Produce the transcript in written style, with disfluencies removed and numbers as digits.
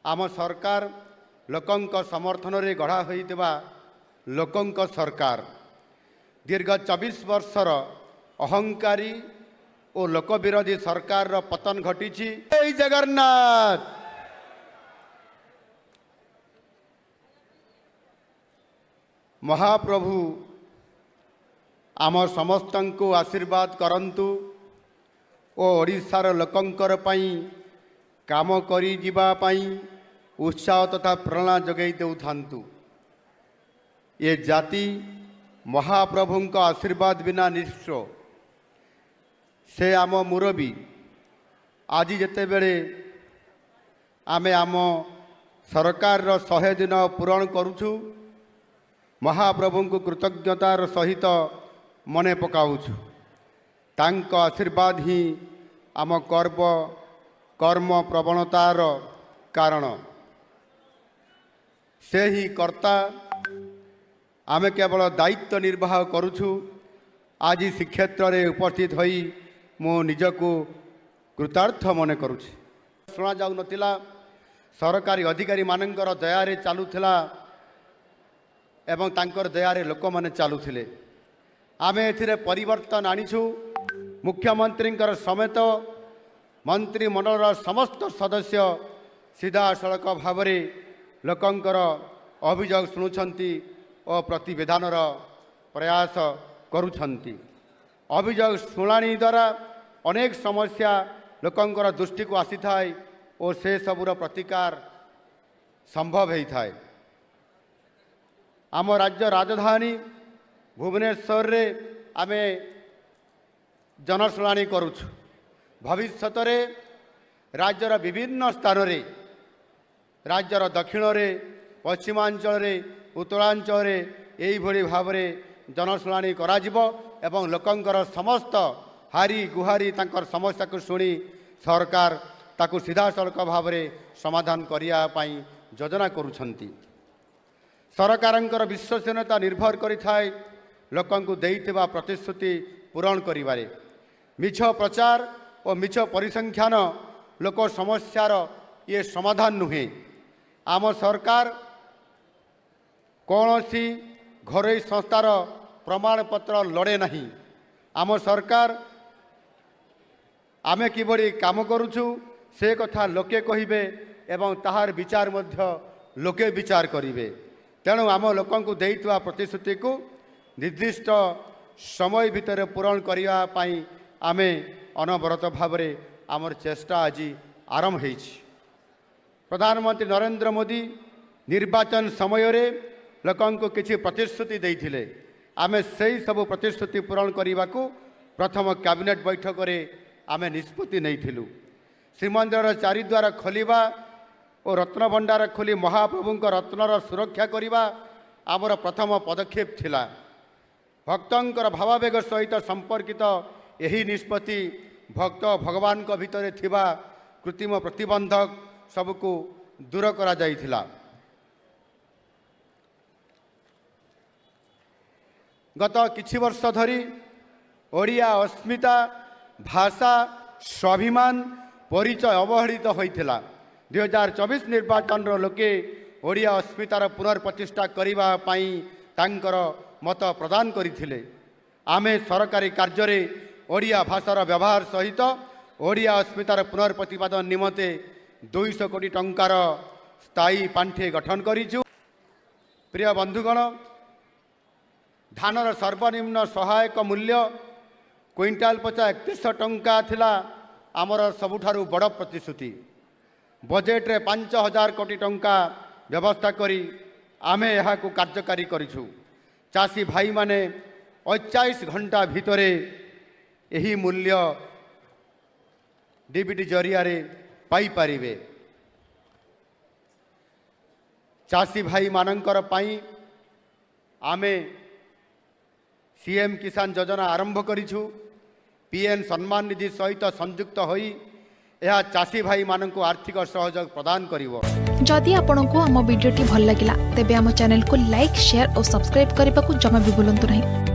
आम सरकार लोकंक समर्थन रे गढ़ा होइतिबा लोकंक सरकार दीर्घ 24 वर्षर अहंकारी और लोक विरोधी सरकार रो पतन घटी। जय जगन्नाथ। महाप्रभु आम समस्त को आशीर्वाद करंतु और ओडिशार लोकंकर पई काम करी जीवा पई उत्साह तथा प्रेरणा जगै देउथांतु। ये जाति महाप्रभु का आशीर्वाद बिना निश्चय से आम मुरबी आज जिते बेले आमे आम सरकार 100 दिन पूरण करुछु महाप्रभु को कृतज्ञतार सहित मने पकाउछु। तांको आशीर्वाद ही आम कर्म प्रवणतार कारण। से ही कर्ता आमे केवल दायित्व निर्वाह करुछु। आज श्रीक्षेत्र रे उपस्थित होई मो निजको कृतार्थ मने करुछि। शुणा जाउ नतिला सरकारी अधिकारी मानकर दयारे चालुथिला एवं तांकर दयारे लोक माने चालुथिले। आमे एथिरे परिवर्तन आनिछु। मुख्यमंत्री समेत मंत्रिमंडल समस्त सदस्य सीधा सड़क भाव में लोकंकर अभियोग शुणुछंती और प्रतिवेदनर प्रयास करुछंती। अभियोग शुणाणी द्वारा अनेक समस्या लोकंकर दृष्टि को आसी थाए और से सबुर प्रतिकार संभव होता है। आम राज्य राजधानी भुवनेश्वर रे आमे जनशुणाणी करुछु। भविष्यत रे राज्यर विभिन्न स्थान रे राज्यर दक्षिण रे पश्चिमांचल रे उत्तरांचल रे एई भली भाव रे जनशुणाणी कराजिबो एवं लोकंकर समस्त हारी गुहारी तांकर समस्या को सुनी सरकार ताकू सीधा सड़क भाव में समाधान करिया पाई योजना करुछंती। सरकारंकर विश्वसनीयता निर्भर करिथाय लोकंकु देइथिबा प्रतिश्रुति पूरण करिबारे। मिछ प्रचार और मिछ परिसंख्यान लोक समस्यार ये समाधान नुहे। आम सरकार कौनसी घरोई संस्थार प्रमाणपत्र लड़े नहीं। आम सरकार आमे किबड़ी काम करुछु से कथा लोके कहिबे एवं ताहार विचार मध्य लोके विचार करिवे। तेणु आम लोकंकु देइतवा प्रतिश्रुति को निर्दिष्ट समय भितर पूरण करिया पाई आमे अनवरत भाव में आमर चेष्टा आज आरंभ होइछि। प्रधानमंत्री नरेंद्र मोदी निर्वाचन समय रे लोकंकु किछि प्रतिश्रुति देइथिले। आमे सेही सब प्रतिश्रुति पूरण करने को प्रथम कैबिनेट बैठक रे आमे निष्पत्ति नैथिलु। श्रीमंदिर चारिद्वार खोलिबा और रत्न भंडार खोली महाप्रभु रत्नर सुरक्षा करने आमर प्रथम पदक्षेप थिला। भक्तंकर भावावेग सहित संपर्कित यही निष्पत्ति भक्त भगवान को भितर थिबा कृत्रिम प्रतिबंधक सबको दूर करा जाइथिला। गत किछि वर्ष धरी ओडिया अस्मिता भाषा स्वाभिमान परिचय अवहेलित होइथिला। 2024 निर्वाचन लोके ओडिया अस्मितार पुनर्प्रतिष्ठा करने पाई तांकर मत प्रदान करथिले। आमे सरकारी कार्य रे ओडिया भाषार व्यवहार सहित ओडिया अस्मितार पुनर्प्रतिपादन निमंते 200 कोटी टंकार स्थायी पांठे गठन करिछु। प्रिय बंधुगण, धानर सर्वनिम्न सहायक मूल्य क्विंटाल पचा 3100 टंका थिला आमर सबुठारु बड़ प्रतिश्रुति। बजेट रे 5000 कोटी टंका व्यवस्था करी आमे यहाँ को कार्यकारी करिछु। चाषी भाई माने 28 घंटा भितरे यही मूल्य डीबीटी जरिया रे पाई पारिबे। चाषी भाई मानकर पाई आमे सीएम किसान योजना आरंभ करिछु। पीएम सम्मान निधि सहित संयुक्त होई यह चाषी भाई माननको आर्थिक सहयोग प्रदान करिवो। जदि आपंक आम भिडी भल लगा तेब आम चैनल को लाइक शेयर और सब्सक्राइब करने को जमा भी भूलु नहीं।